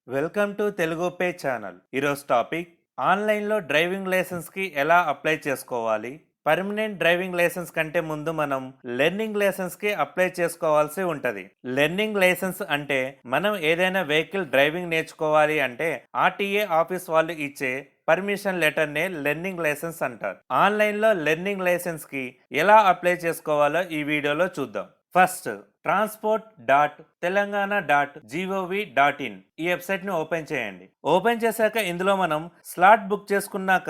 Welcome to Telugu pay channel. ఈరోజు topic ఆన్లైన్లో driving లైసెన్స్కి ఎలా అప్లై చేసుకోవాలి. పర్మనెంట్ డ్రైవింగ్ లైసెన్స్ కంటే ముందు మనం లెర్నింగ్ లైసెన్స్కి అప్లై చేసుకోవాల్సి ఉంటుంది. లెర్నింగ్ లైసెన్స్ అంటే మనం ఏదైనా వెహికల్ డ్రైవింగ్ నేర్చుకోవాలి అంటే ఆర్టీఏ ఆఫీస్ వాళ్ళు ఇచ్చే పర్మిషన్ లెటర్నే లెర్నింగ్ లైసెన్స్ అంటారు. ఆన్లైన్లో లెర్నింగ్ లైసెన్స్కి ఎలా అప్లై చేసుకోవాలో ఈ వీడియోలో చూద్దాం. ఫస్ట్ transport.telangana.gov.in ఈ వెబ్సైట్ని ఓపెన్ చేయండి. ఓపెన్ చేశాక ఇందులో మనం స్లాట్ బుక్ చేసుకున్నాక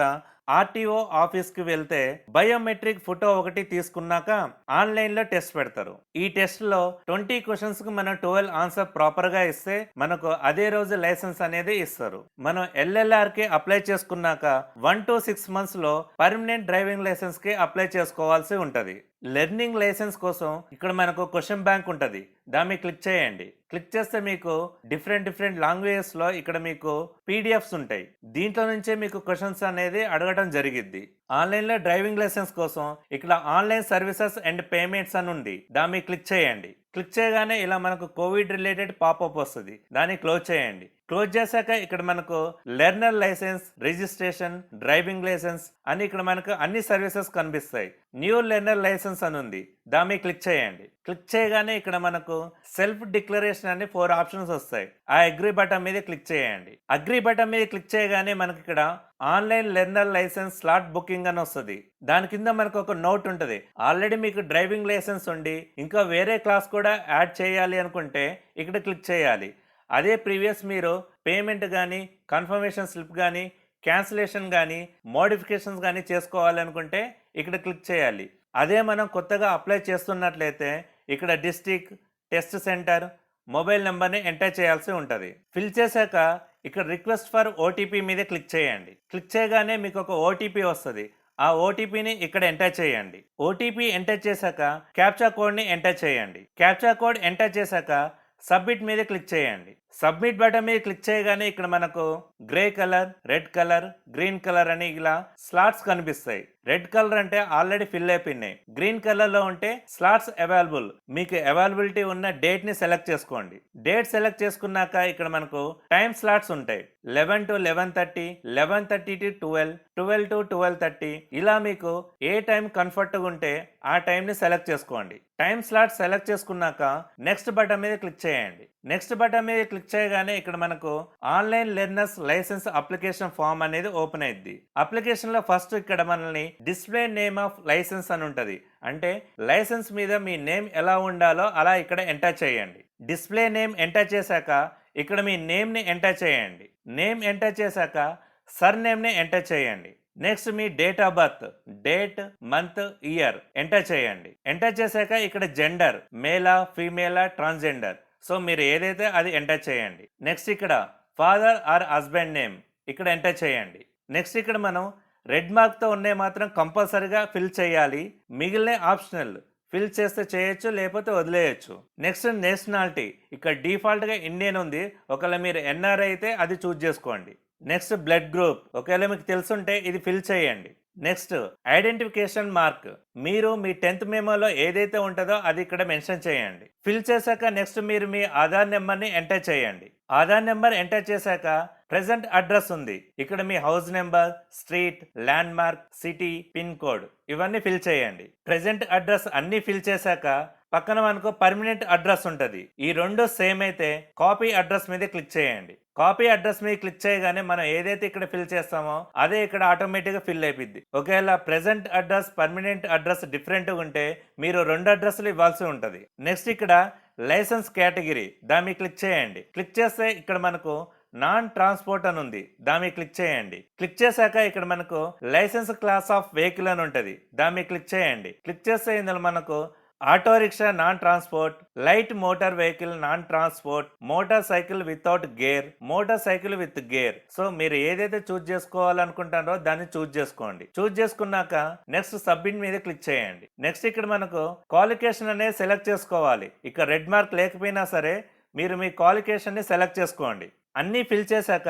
ఆర్టీఓ ఆఫీస్కి వెళ్తే బయోమెట్రిక్ ఫోటో ఒకటి తీసుకున్నాక ఆన్లైన్లో టెస్ట్ పెడతారు. ఈ టెస్ట్లో 20 క్వశ్చన్స్కి మనం 12 ఆన్సర్ ప్రాపర్గా ఇస్తే మనకు అదే రోజు లైసెన్స్ అనేది ఇస్తారు. మనం ఎల్ఎల్ఆర్కి అప్లై చేసుకున్నాక 1 to 6 monthsలో పర్మనెంట్ డ్రైవింగ్ లైసెన్స్కి అప్లై చేసుకోవాల్సి ఉంటుంది. లెర్నింగ్ లైసెన్స్ కోసం ఇక్కడ మనకు క్వశ్చన్ బ్యాంక్ ఉంటుంది. దాన్ని క్లిక్ చేయండి. క్లిక్ చేస్తే మీకు డిఫరెంట్ లాంగ్వేజెస్లో ఇక్కడ మీకు పీడిఎఫ్స్ ఉంటాయి. దీంట్లో నుంచే మీకు క్వశ్చన్స్ అనేది అడగడం జరిగిద్ది. ఆన్లైన్లో డ్రైవింగ్ లైసెన్స్ కోసం ఇక్కడ ఆన్లైన్ సర్వీసెస్ అండ్ పేమెంట్స్ అని ఉంది. దాన్ని క్లిక్ చేయండి. క్లిక్ చేయగానే ఇలా మనకు కోవిడ్ రిలేటెడ్ పాపప్ వస్తుంది. దాన్ని క్లోజ్ చేయండి. క్లోజ్ చేశాక ఇక్కడ మనకు learner licence, registration, driving licence అని ఇక్కడ మనకు అన్ని సర్వీసెస్ కనిపిస్తాయి. న్యూ లెర్నర్ లైసెన్స్ అని ఉంది. దాన్ని క్లిక్ చేయండి. క్లిక్ చేయగానే ఇక్కడ మనకు సెల్ఫ్ డిక్లరేషన్ అని 4 ఆప్షన్స్ వస్తాయి. ఆ అగ్రీ బటన్ మీద క్లిక్ చేయండి. అగ్రీ బటన్ మీద క్లిక్ చేయగానే మనకి ఇక్కడ online learner licence slot booking అని వస్తుంది. దాని కింద మనకు ఒక నోట్ ఉంటుంది. ఆల్రెడీ మీకు డ్రైవింగ్ లైసెన్స్ ఉండి ఇంకా వేరే క్లాస్ కూడా యాడ్ చేయాలి అనుకుంటే ఇక్కడ క్లిక్ చేయాలి. అదే ప్రీవియస్ మీరు పేమెంట్ కానీ కన్ఫర్మేషన్ స్లిప్ కానీ క్యాన్సిలేషన్ కానీ మోడిఫికేషన్స్ కానీ చేసుకోవాలనుకుంటే ఇక్కడ క్లిక్ చేయాలి. అదే మనం కొత్తగా అప్లై చేస్తున్నట్లయితే ఇక్కడ డిస్ట్రిక్ట్, టెస్ట్ సెంటర్, మొబైల్ నెంబర్ని ఎంటర్ చేయాల్సి ఉంటుంది. ఫిల్ చేశాక ఇక్కడ రిక్వెస్ట్ ఫర్ ఓటీపీ మీద క్లిక్ చేయండి. క్లిక్ చేయగానే మీకు ఒక ఓటీపీ వస్తుంది. ఆ ఓటీపీని ఇక్కడ ఎంటర్ చేయండి. ఓటీపీ ఎంటర్ చేశాక క్యాప్చా కోడ్ని ఎంటర్ చేయండి. క్యాప్చా కోడ్ ఎంటర్ చేశాక సబ్మిట్ మీద క్లిక్ చేయండి. సబ్మిట్ బటన్ మీద క్లిక్ చేయగానే ఇక్కడ మనకు grey colour, red colour, green colour అని ఇలా స్లాట్స్ కనిపిస్తాయి. రెడ్ కలర్ అంటే ఆల్రెడీ ఫిల్ అయిపోయినాయి. గ్రీన్ కలర్ లో ఉంటే స్లాట్స్ అవైలబుల్. మీకు అవైలబిలిటీ ఉన్న డేట్ ని సెలెక్ట్ చేసుకోండి. డేట్ సెలెక్ట్ చేసుకున్నాక ఇక్కడ మనకు టైం స్లాట్స్ ఉంటాయి. 11 to 11:30, 11:30 to 12, 12 to 12:30 ఇలా మీకు ఏ టైం కంఫర్ట్గా ఉంటే ఆ టైంని సెలెక్ట్ చేసుకోండి. టైం స్లాట్ సెలెక్ట్ చేసుకున్నాక నెక్స్ట్ బటన్ మీద క్లిక్ చేయండి. నెక్స్ట్ బటన్ మీద క్లిక్ చేయగానే ఇక్కడ మనకు online learners licence application form అనేది ఓపెన్ అయింది. అప్లికేషన్ లో ఫస్ట్ ఇక్కడ మనల్ని డిస్ప్లే నేమ్ ఆఫ్ లైసెన్స్ అని ఉంటుంది. అంటే లైసెన్స్ మీద మీ నేమ్ ఎలా ఉండాలో అలా ఇక్కడ ఎంటర్ చేయండి. డిస్ప్లే నేమ్ ఎంటర్ చేశాక ఇక్కడ మీ నేమ్ని ఎంటర్ చేయండి. నేమ్ ఎంటర్ చేశాక సర్ నేమ్ని ఎంటర్ చేయండి. Next me date of birth, date, month, year enter చేయండి. ఎంటర్ చేశాక ఇక్కడ జెండర్ మేలా, ఫీమేలా, ట్రాన్స్జెండర్ సో మీరు ఏదైతే అది ఎంటర్ చేయండి. నెక్స్ట్ ఇక్కడ ఫాదర్ ఆర్ హస్బెండ్ నేమ్ ఇక్కడ ఎంటర్ చేయండి. నెక్స్ట్ ఇక్కడ మనం రెడ్ మార్క్తో ఉన్నాయి మాత్రం కంపల్సరీగా ఫిల్ చేయాలి. మిగిలిన ఆప్షనల్, ఫిల్ చేస్తే చేయొచ్చు లేకపోతే వదిలేయచ్చు. నెక్స్ట్ నేషనాలిటీ ఇక్కడ డిఫాల్ట్గా ఇండియన్ ఉంది. ఒకవేళ మీరు ఎన్ఆర్ఐ అయితే అది చూజ్ చేసుకోండి. నెక్స్ట్ బ్లడ్ గ్రూప్ ఒకవేళ మీకు తెలుసుంటే ఇది ఫిల్ చేయండి. నెక్స్ట్ ఐడెంటిఫికేషన్ మార్క్ మీరు మీ 10th మెమోలో ఏదైతే ఉంటుందో అది ఇక్కడ మెన్షన్ చేయండి. ఫిల్ చేశాక నెక్స్ట్ మీరు మీ ఆధార్ నెంబర్ని ఎంటర్ చేయండి. ఆధార్ నెంబర్ ఎంటర్ చేశాక ప్రెసెంట్ అడ్రస్ ఉంది. ఇక్కడ మీ house number, street, landmark, city, pin code ఇవన్నీ ఫిల్ చేయండి. ప్రెసెంట్ అడ్రస్ అన్ని ఫిల్ చేశాక పక్కన మనకు పర్మనెంట్ అడ్రస్ ఉంటుంది. ఈ రెండు సేమ్ అయితే కాపీ అడ్రస్ మీద క్లిక్ చేయండి. కాపీ అడ్రస్ మీద క్లిక్ చేయగానే మనం ఏదైతే ఇక్కడ ఫిల్ చేస్తామో అదే ఇక్కడ ఆటోమేటిక్గా ఫిల్ అయిపోద్ది. ఒకవేళ ప్రెసెంట్ అడ్రస్, పర్మనెంట్ అడ్రస్ డిఫరెంట్గా ఉంటే మీరు 2 అడ్రస్లు ఇవ్వాల్సి ఉంటుంది. నెక్స్ట్ ఇక్కడ లైసెన్స్ కేటగిరీ దాన్ని క్లిక్ చేయండి. క్లిక్ చేస్తే ఇక్కడ మనకు నాన్ ట్రాన్స్పోర్ట్ అని ఉంది. దాన్ని క్లిక్ చేయండి. క్లిక్ చేశాక ఇక్కడ మనకు లైసెన్స్ క్లాస్ ఆఫ్ వెహికల్ అని ఉంటుంది. దాన్ని క్లిక్ చేయండి. క్లిక్ చేస్తే ఇందులో మనకు auto rickshaw non transport, light motor vehicle non transport, motor cycle without gear, motor cycle with gear so మీరు ఏదైతే చూజ్ చేసుకోవాలనుకుంటారో దాన్ని చూజ్ చేసుకోండి. చూజ్ చేసుకున్నాక నెక్స్ట్ సబ్మిట్ మీద క్లిక్ చేయండి. నెక్స్ట్ ఇక్కడ మనకు క్వాలిఫికేషన్ అనేది సెలెక్ట్ చేసుకోవాలి. ఇక్కడ రెడ్ మార్క్ లేకపోయినా సరే మీరు మీ క్వాలిఫికేషన్ని సెలెక్ట్ చేసుకోండి. అన్నీ ఫిల్ చేశాక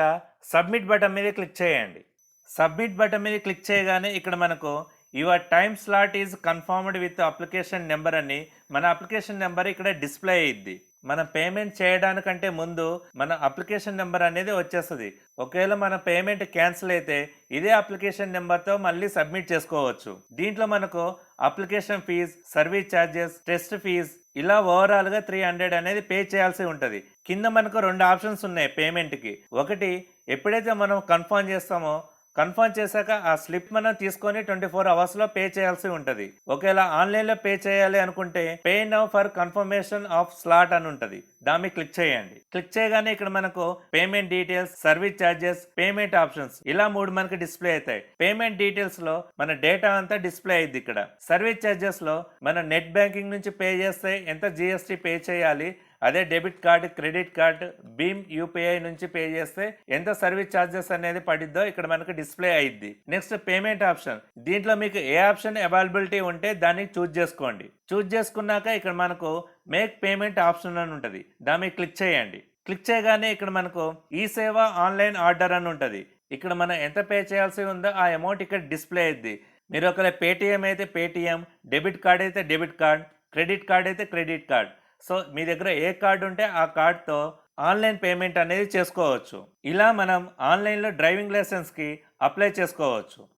సబ్మిట్ బటన్ మీద క్లిక్ చేయండి. సబ్మిట్ బటన్ మీద క్లిక్ చేయగానే ఇక్కడ మనకు your time slot is confirmed with application number అని మన అప్లికేషన్ నెంబర్ ఇక్కడ డిస్ప్లే అయ్యిద్ది. మనం పేమెంట్ చేయడానికంటే ముందు మన అప్లికేషన్ నెంబర్ అనేది వచ్చేస్తుంది. ఒకవేళ మన పేమెంట్ క్యాన్సిల్ అయితే ఇదే అప్లికేషన్ నెంబర్తో మళ్ళీ సబ్మిట్ చేసుకోవచ్చు. దీంట్లో మనకు application fees, service charges, test fees ఇలా ఓవరాల్గా 300 అనేది పే చేయాల్సి ఉంటుంది. కింద మనకు 2 ఆప్షన్స్ ఉన్నాయి పేమెంట్కి. ఒకటి, ఎప్పుడైతే మనం కన్ఫర్మ్ చేస్తామో కన్ఫర్మ్ చేశాక ఆ స్లిప్ మనం తీసుకొని 24 అవర్స్లో పే చేయాల్సి ఉంటుంది. ఒకవేళ ఆన్లైన్లో పే చేయాలి అనుకుంటే pay now for confirmation of slot అని ఉంటుంది. దాన్ని క్లిక్ చేయండి. క్లిక్ చేయగానే ఇక్కడ మనకు payment details, service charges, payment options ఇలా 3 మనకి డిస్ప్లే అవుతాయి. పేమెంట్ డీటెయిల్స్ లో మన డేటా అంతా డిస్ప్లే అయింది. ఇక్కడ సర్వీస్ ఛార్జెస్ లో మన నెట్ బ్యాంకింగ్ నుంచి పే చేస్తే ఎంత జిఎస్టీ పే చేయాలి, అదే డెబిట్ కార్డు, క్రెడిట్ కార్డు, భీమ్ యూపీఐ నుంచి పే చేస్తే ఎంత సర్వీస్ ఛార్జెస్ అనేది పడిద్దో ఇక్కడ మనకు డిస్ప్లే అయ్యిద్ది. Next payment option. దీంట్లో మీకు ఏ ఆప్షన్ అవైలబిలిటీ ఉంటే దాన్ని చూజ్ చేసుకోండి. చూజ్ చేసుకున్నాక ఇక్కడ మనకు మేక్ పేమెంట్ ఆప్షన్ అని ఉంటుంది. దాన్ని క్లిక్ చేయండి. క్లిక్ చేయగానే ఇక్కడ మనకు ఈ సేవ ఆన్లైన్ ఆర్డర్ అని ఉంటుంది. ఇక్కడ మనం ఎంత పే చేయాల్సి ఉందో ఆ అమౌంట్ ఇక్కడ డిస్ప్లే అయ్యిద్ది. మీరు ఒకవేళ పేటిఎం అయితే పేటిఎం, డెబిట్ కార్డ్ అయితే డెబిట్ కార్డ్, క్రెడిట్ కార్డ్ అయితే క్రెడిట్ కార్డ్. సో మీ దగ్గర ఏ కార్డు ఉంటే ఆ కార్డ్తో ఆన్లైన్ పేమెంట్ అనేది చేసుకోవచ్చు. ఇలా మనం ఆన్లైన్లో డ్రైవింగ్ లైసెన్స్కి అప్లై చేసుకోవచ్చు.